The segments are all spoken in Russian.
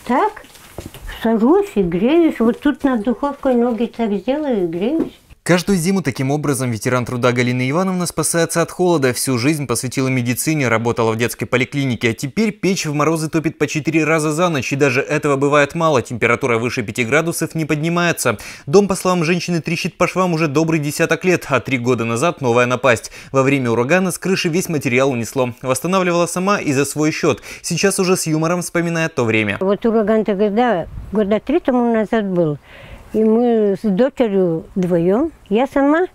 Так, сажусь и греюсь. Вот тут над духовкой ноги так сделаю и греюсь. Каждую зиму таким образом ветеран труда Галина Ивановна спасается от холода. Всю жизнь посвятила медицине, работала в детской поликлинике. А теперь печь в морозы топит по 4 раза за ночь. И даже этого бывает мало. Температура выше 5 градусов не поднимается. Дом, по словам женщины, трещит по швам уже добрый десяток лет. А 3 года назад новая напасть. Во время урагана с крыши весь материал унесло. Восстанавливала сама и за свой счет. Сейчас уже с юмором вспоминает то время. Вот ураган-то года 3 тому назад был. И мы с дочерью вдвоем. Я сама.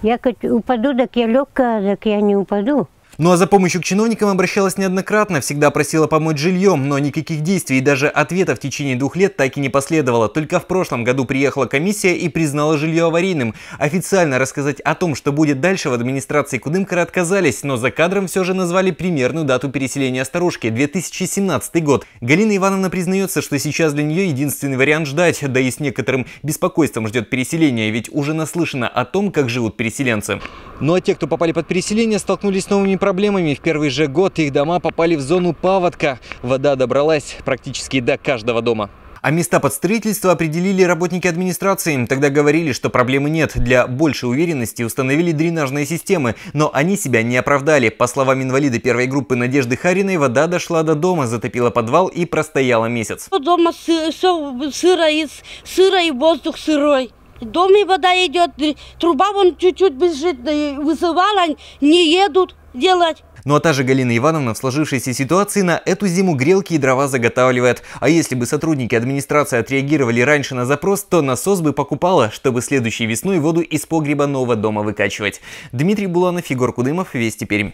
Я как упаду, так я легкая, так я не упаду. Ну а за помощью к чиновникам обращалась неоднократно, всегда просила помочь жильем, но никаких действий и даже ответа в течение 2 лет так и не последовало. Только в прошлом году приехала комиссия и признала жилье аварийным. Официально рассказать о том, что будет дальше, в администрации Кудымкара отказались, но за кадром все же назвали примерную дату переселения старушки – 2017 год. Галина Ивановна признается, что сейчас для нее единственный вариант ждать, да и с некоторым беспокойством ждет переселения, ведь уже наслышана о том, как живут переселенцы. Ну а те, кто попали под переселение, столкнулись с новыми проблемами. В первый же год их дома попали в зону паводка. Вода добралась практически до каждого дома. А места под строительство определили работники администрации. Тогда говорили, что проблемы нет. Для большей уверенности установили дренажные системы. Но они себя не оправдали. По словам инвалида первой группы Надежды Хариной, вода дошла до дома, затопила подвал и простояла месяц. Дома все сыро и воздух сырой. В доме вода идет, труба вон чуть-чуть бежит, вызывала, не едут делать. Ну а та же Галина Ивановна в сложившейся ситуации на эту зиму грелки и дрова заготавливает. А если бы сотрудники администрации отреагировали раньше на запрос, то насос бы покупала, чтобы следующей весной воду из погреба нового дома выкачивать. Дмитрий Буланов, Егор Кудымов, Вести Пермь.